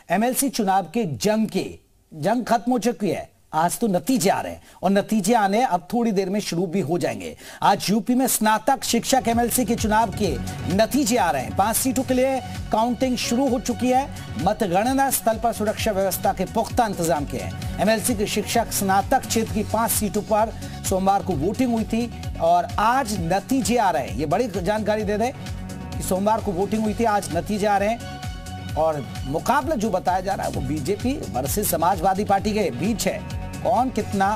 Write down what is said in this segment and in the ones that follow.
MLC चुनाव के जंग खत्म हो चुकी है। आज तो नतीजे आ रहे हैं और नतीजे आने अब थोड़ी देर में शुरू भी हो जाएंगे। आज यूपी में स्नातक शिक्षक एमएलसी के चुनाव के नतीजे आ रहे हैं। 5 सीटों के लिए काउंटिंग शुरू हो चुकी है। मतगणना स्थल पर सुरक्षा व्यवस्था के पुख्ता इंतजाम किए हैं। एमएलसी के शिक्षक स्नातक क्षेत्र की 5 सीटों पर सोमवार को वोटिंग हुई थी और आज नतीजे आ रहे हैं। ये बड़ी जानकारी दे दें कि सोमवार को वोटिंग हुई थी, आज नतीजे आ रहे हैं और मुकाबला जो बताया जा रहा है वो बीजेपी वर्सेस समाजवादी पार्टी के बीच है। कौन कितना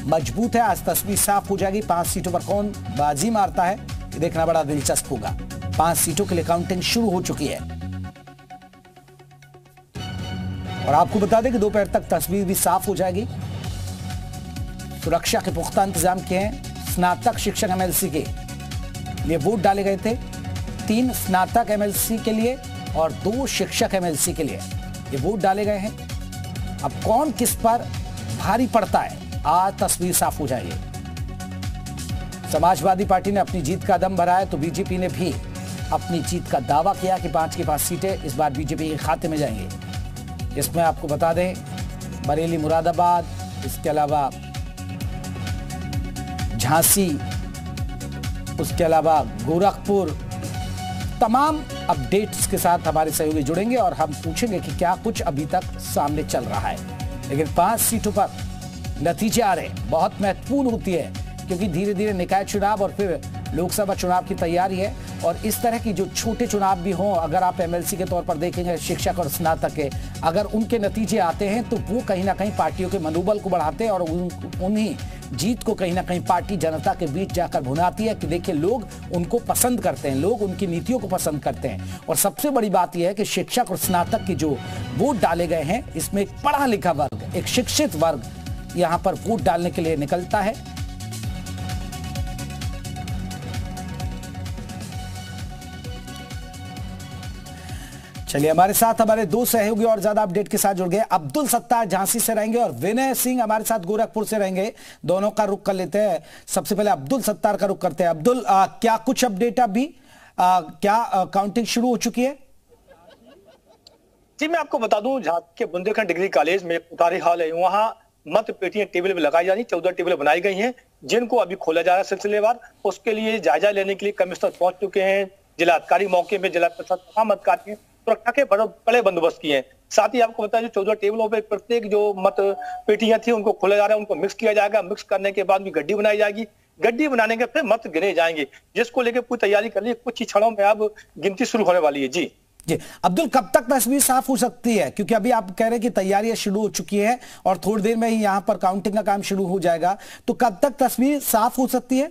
मजबूत है, आज तस्वीर साफ हो जाएगी। 5 सीटों पर कौन बाजी मारता है ये देखना बड़ा दिलचस्प होगा। 5 सीटों के लिए काउंटिंग शुरू हो चुकी है और आपको बता दें कि दोपहर तक तस्वीर भी साफ हो जाएगी। सुरक्षा के पुख्ता इंतजाम किए हैं। स्नातक शिक्षक एमएलसी के लिए वोट डाले गए थे। 3 स्नातक एमएलसी के लिए और 2 शिक्षक एमएलसी के लिए ये वोट डाले गए हैं। अब कौन किस पर भारी पड़ता है, आज तस्वीर साफ हो जाएगी। समाजवादी पार्टी ने अपनी जीत का दम भरा है तो बीजेपी ने भी अपनी जीत का दावा किया कि 5 की 5 सीटें इस बार बीजेपी के खाते में जाएंगी। इसमें आपको बता दें बरेली, मुरादाबाद, इसके अलावा झांसी, उसके अलावा गोरखपुर, तमाम अपडेट्स के साथ हमारे सहयोगी जुड़ेंगे और हम पूछेंगे कि क्या कुछ अभी तक सामने चल रहा है। लेकिन 5 सीटों पर नतीजे आ रहे हैं, बहुत महत्वपूर्ण होती है क्योंकि धीरे धीरे निकाय चुनाव और फिर लोकसभा चुनाव की तैयारी है और इस तरह की जो छोटे चुनाव भी हों, अगर आप एमएलसी के तौर पर देखेंगे शिक्षक और स्नातक के, अगर उनके नतीजे आते हैं तो वो कहीं ना कहीं पार्टियों के मनोबल को बढ़ाते हैं और उन्हीं जीत को कहीं ना कहीं पार्टी जनता के बीच जाकर भुनाती है कि देखिए लोग उनको पसंद करते हैं, लोग उनकी नीतियों को पसंद करते हैं। और सबसे बड़ी बात यह है कि शिक्षक और स्नातक की जो वोट डाले गए हैं इसमें एक पढ़ा लिखा वर्ग, एक शिक्षित वर्ग यहां पर वोट डालने के लिए निकलता है। चलिए हमारे साथ हमारे 2 सहयोगी और ज्यादा अपडेट के साथ जुड़ गए। अब्दुल सत्तार झांसी से रहेंगे और विनय सिंह हमारे साथ गोरखपुर से रहेंगे। दोनों का रुख कर लेते हैं। सबसे पहले अब्दुल सत्तार का रुख करते हैं। अब्दुल, क्या कुछ अपडेट अभी क्या काउंटिंग शुरू हो चुकी है? जी मैं आपको बता दूं, झांसी के बुंदेलखंड डिग्री कॉलेज में उतारी हाल है। वहां मत पेटियां टेबल पे लगाई जा रही, 14 टेबल बनाई गई हैं जिनको अभी खोला जा रहा है सिलसिलेवार। उसके लिए जायजा लेने के लिए कमिश्नर पहुंच चुके हैं। जिलाधिकारी मौके में, जिला प्रशासन, तमाम अधिकारी हैं, सुरक्षा के बड़े बंदोबस्त किए हैं। साथ ही आपको बताया जो 14 टेबलों पे प्रत्येक जो मत पेटियां थी उनको खोला जा रहा है, उनको मिक्स किया जाएगा। मिक्स करने के बाद भी गड्डी बनाई जाएगी। गड्डी बनाने के फिर मत गिने जाएंगे, जिसको लेकर पूरी तैयारी कर ली। कुछ ही क्षणों में अब गिनती शुरू होने वाली है। जी अब्दुल, कब तक तस्वीर साफ हो सकती है? क्योंकि अभी आप कह रहे हैं कि तैयारियां शुरू हो चुकी है और थोड़ी देर में ही यहां पर काउंटिंग का काम शुरू हो जाएगा, तो कब तक तस्वीर साफ हो सकती है?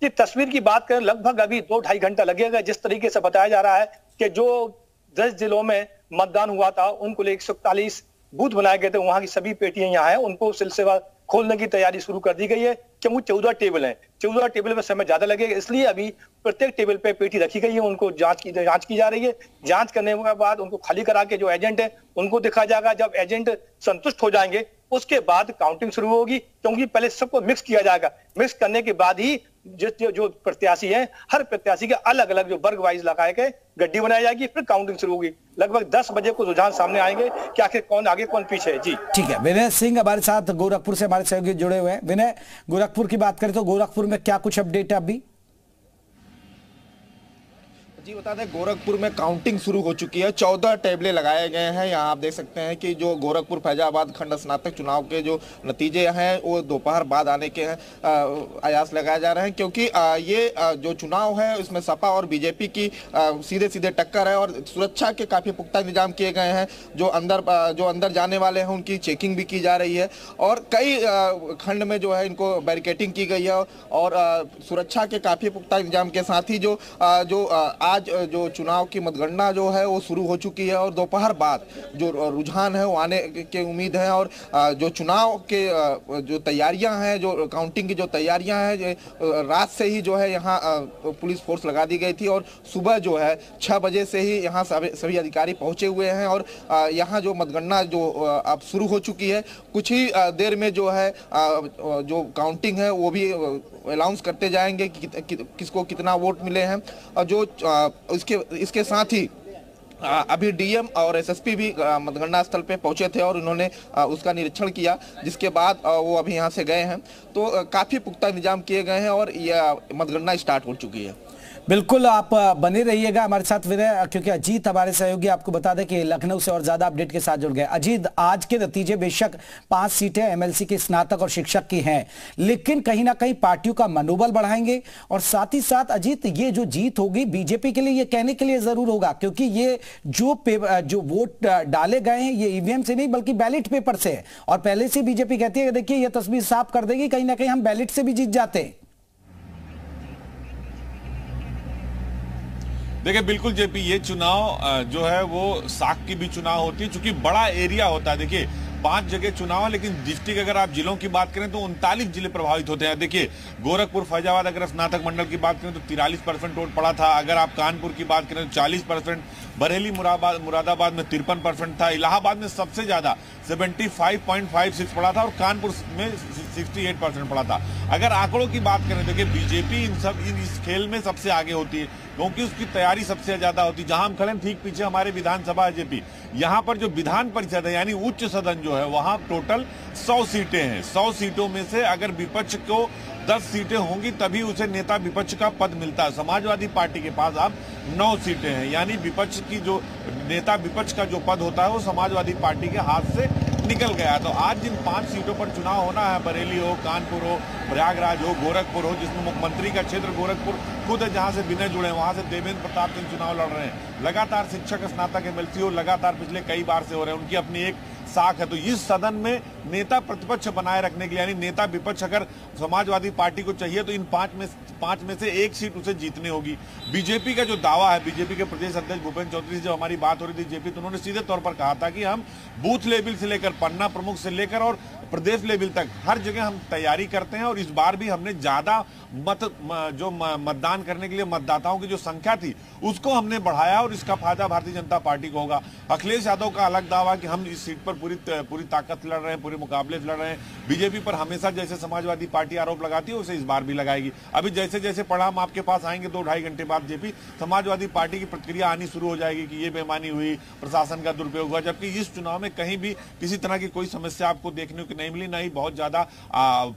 जी तस्वीर की बात करें लगभग अभी 2-2.5 घंटा लगेगा। जिस तरीके से बताया जा रहा है कि जो 10 जिलों में मतदान हुआ था उनको लिए 141 बूथ बनाए गए थे, वहां की सभी पेटियां यहाँ हैं, उनको सिलसिला खोलने की तैयारी शुरू कर दी गई है। क्योंकि 14 टेबल हैं, 14 टेबल पे समय ज्यादा लगेगा, इसलिए अभी प्रत्येक टेबल पे पेटी रखी गई है, उनको जांच की जा रही है। जांच करने के बाद उनको खाली करा के जो एजेंट है उनको दिखाया जाएगा। जब एजेंट संतुष्ट हो जाएंगे उसके बाद काउंटिंग शुरू होगी, क्योंकि पहले सबको मिक्स किया जाएगा। मिक्स करने के बाद ही जो प्रत्याशी हैं, हर प्रत्याशी के अलग अलग जो वर्ग वाइज लगाए गए गड्डी बनाई जाएगी, फिर काउंटिंग शुरू होगी। लगभग 10 बजे को रुझान सामने आएंगे कि आखिर कौन आगे कौन पीछे है। जी ठीक है, विनय सिंह हमारे साथ गोरखपुर से हमारे सहयोगी जुड़े हुए हैं। विनय, गोरखपुर की बात करें तो गोरखपुर में क्या कुछ अपडेट है अभी? जी बता दें, गोरखपुर में काउंटिंग शुरू हो चुकी है। 14 टेबलें लगाए गए हैं। यहाँ आप देख सकते हैं कि जो गोरखपुर फैजाबाद खंड स्नातक चुनाव के जो नतीजे हैं वो दोपहर बाद आने के आयास लगाए जा रहे हैं, क्योंकि ये जो चुनाव है उसमें सपा और बीजेपी की सीधे सीधे टक्कर है और सुरक्षा के काफ़ी पुख्ता इंतजाम किए गए हैं। जो अंदर जाने वाले हैं उनकी चेकिंग भी की जा रही है और कई खंड में जो है इनको बैरिकेटिंग की गई है और सुरक्षा के काफ़ी पुख्ता इंतजाम के साथ ही जो आज जो चुनाव की मतगणना जो है वो शुरू हो चुकी है और दोपहर बाद जो रुझान है वो आने के उम्मीद है। और जो चुनाव के जो तैयारियां हैं, जो काउंटिंग की जो तैयारियां हैं, रात से ही जो है यहाँ पुलिस फोर्स लगा दी गई थी और सुबह जो है 6 बजे से ही यहाँ सभी अधिकारी पहुंचे हुए हैं और यहाँ जो मतगणना जो अब शुरू हो चुकी है। कुछ ही देर में जो है जो काउंटिंग है वो भी अनाउंस करते जाएंगे कि किसको कितना वोट मिले हैं। और जो इसके साथ ही अभी डीएम और एसएसपी भी मतगणना स्थल पे पहुंचे थे और उन्होंने उसका निरीक्षण किया, जिसके बाद वो अभी यहां से गए हैं। तो काफी पुख्ता इंतजाम किए गए हैं और यह मतगणना स्टार्ट हो चुकी है। बिल्कुल, आप बने रहिएगा हमारे साथ विनय, क्योंकि अजीत हमारे सहयोगी आपको बता दें कि लखनऊ से और ज्यादा अपडेट के साथ जुड़ गए। अजीत, आज के नतीजे बेशक 5 सीटें एमएलसी के स्नातक और शिक्षक की हैं, लेकिन कहीं ना कहीं पार्टियों का मनोबल बढ़ाएंगे और साथ ही साथ अजीत, ये जो जीत होगी बीजेपी के लिए, ये कहने के लिए जरूर होगा, क्योंकि ये जो वोट डाले गए हैं ये ईवीएम से नहीं बल्कि बैलेट पेपर से है, और पहले से बीजेपी कहती है देखिए ये तस्वीर साफ कर देगी कहीं ना कहीं हम बैलेट से भी जीत जाते हैं। देखिए बिल्कुल जेपी, ये चुनाव जो है वो साख की भी चुनाव होती है, चूंकि बड़ा एरिया होता है। देखिए 5 जगह चुनाव है, लेकिन डिस्ट्रिक्ट अगर आप जिलों की बात करें तो 39 जिले प्रभावित होते हैं। देखिए गोरखपुर फैजाबाद अगर स्नातक मंडल की बात करें तो 43% वोट पड़ा था। अगर आप कानपुर की बात करें तो 40%, बरेली मुरादाबाद में 53% था, इलाहाबाद में सबसे ज्यादा 75.56 पड़ा था और कानपुर में 68% पड़ा था। अगर आंकड़ों की बात करें, देखिए बीजेपी इस खेल में सबसे आगे होती है, क्योंकि उसकी तैयारी सबसे ज्यादा होती है। जहां हम खड़े ठीक पीछे हमारे विधानसभा है जेपी, यहाँ पर जो विधान परिषद है यानी उच्च सदन जो है, वहां टोटल 100 सीटें हैं। 100 सीटों में से अगर विपक्ष को 10 सीटें होंगी तभी उसे नेता विपक्ष का पद मिलता है। समाजवादी पार्टी के पास अब 9 सीटें हैं, यानी विपक्ष की जो नेता विपक्ष का जो पद होता है वो समाजवादी पार्टी के हाथ से निकल गया। तो आज जिन 5 सीटों पर चुनाव होना है, बरेली हो, कानपुर हो, प्रयागराज हो, गोरखपुर हो, जिसमें मुख्यमंत्री का क्षेत्र गोरखपुर खुद है, जहां से विनय जुड़े हैं, वहां से देवेंद्र प्रताप सिंह चुनाव लड़ रहे हैं। लगातार शिक्षक स्नातक एमएलसी हो, लगातार पिछले कई बार से हो रहे हैं, उनकी अपनी एक साख है। तो इस सदन में नेता प्रतिपक्ष बनाए रखने के लिए, यानी नेता विपक्ष अगर समाजवादी पार्टी को चाहिए तो इन 5 में से 1 सीट उसे जीतनी होगी। बीजेपी का जो दावा है, बीजेपी के प्रदेश अध्यक्ष भूपेंद्र चौधरी से जब हमारी बात हो रही थी जेपी, तो उन्होंने सीधे तौर पर कहा था कि हम बूथ लेवल से लेकर पन्ना प्रमुख से लेकर और प्रदेश लेवल तक हर जगह हम तैयारी करते हैं, और इस बार भी हमने ज्यादा मतदान करने के लिए मतदाताओं की जो संख्या थी उसको हमने बढ़ाया और इसका फायदा भारतीय जनता पार्टी को होगा। अखिलेश यादव का अलग दावा कि हम इस सीट पर पूरी ताकत लड़ रहे हैं, पूरे मुकाबले लड़ रहे हैं। बीजेपी पर हमेशा जैसे समाजवादी पार्टी आरोप लगाती है उसे इस बार भी लगाएगी। अभी जैसे जैसे परिणाम आपके पास आएंगे 2-2.5 घंटे बाद जेपी, समाजवादी पार्टी की प्रतिक्रिया आनी शुरू हो जाएगी कि ये बेईमानी हुई, प्रशासन का दुरुपयोग हुआ, जबकि इस चुनाव में कहीं भी किसी तरह की कोई समस्या आपको देखने को नहीं मिली, ना ही बहुत ज्यादा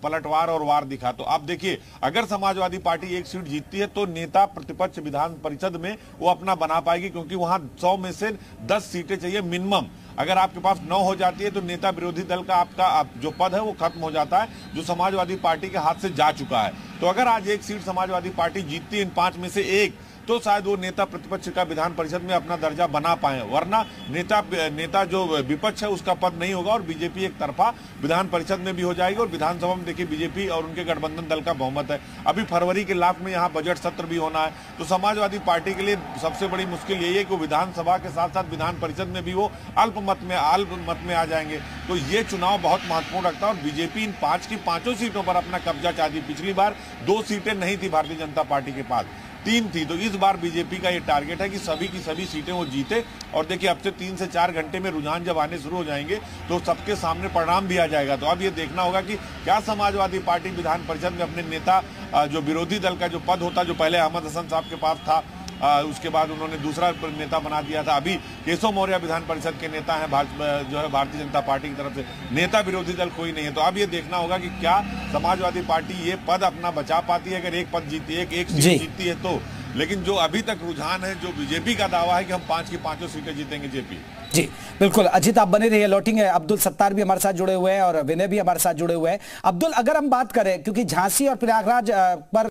पलटवार और वार दिखा। तो आप देखिए, अगर समाजवादी पार्टी 1 सीट जीतती है तो नेता प्रतिपक्ष विधान परिषद में वो अपना बना पाएगी, क्योंकि वहां 100 में से 10 सीटें चाहिए मिनिमम। अगर आपके पास 9 हो जाती है तो नेता विरोधी दल का आपका जो पद है वो खत्म हो जाता है, जो समाजवादी पार्टी के हाथ से जा चुका है। तो अगर आज 1 सीट समाजवादी पार्टी जीतती है इन 5 में से 1, तो शायद वो नेता प्रतिपक्ष का विधान परिषद में अपना दर्जा बना पाए, वरना नेता जो विपक्ष है उसका पद नहीं होगा और बीजेपी एक तरफा विधान परिषद में भी हो जाएगी। और विधानसभा में देखिए बीजेपी और उनके गठबंधन दल का बहुमत है। अभी फरवरी के लास्ट में यहाँ बजट सत्र भी होना है, तो समाजवादी पार्टी के लिए सबसे बड़ी मुश्किल यही है कि विधानसभा के साथ साथ विधान परिषद में भी वो अल्पमत में आ जाएंगे। तो ये चुनाव बहुत महत्वपूर्ण रखता है और बीजेपी इन 5 की 5 सीटों पर अपना कब्जा चाहती। पिछली बार 2 सीटें नहीं थी भारतीय जनता पार्टी के पास, 3 थी। तो इस बार बीजेपी का ये टारगेट है कि सभी की सभी सीटें वो जीते। और देखिए अब से 3 से 4 घंटे में रुझान जब आने शुरू हो जाएंगे तो सबके सामने परिणाम भी आ जाएगा। तो अब ये देखना होगा कि क्या समाजवादी पार्टी विधान परिषद में अपने नेता जो विरोधी दल का जो पद होता, जो पहले अहमद हसन साहब के पास था, उसके बाद उन्होंने दूसरा नेता बना दिया था, अभी केशव मौर्य विधान परिषद के नेता हैं जो है भारतीय जनता पार्टी की तरफ से, नेता विरोधी दल कोई नहीं है। तो अब ये देखना होगा कि क्या समाजवादी पार्टी ये पद अपना बचा पाती है। अगर एक पद जीती है, एक सीट जीतती है तो, लेकिन जो अभी तक रुझान है, जो बीजेपी का दावा है कि हम 5 की 5 सीटें जीतेंगे जेपी। जी बिल्कुल अजीत, आप बने रहिए, लौटेंगे। अब्दुल सत्तार भी हमारे साथ जुड़े हुए हैं और विनय भी हमारे साथ जुड़े हुए हैं। अब्दुल, अगर हम बात करें, क्योंकि झांसी और प्रयागराज पर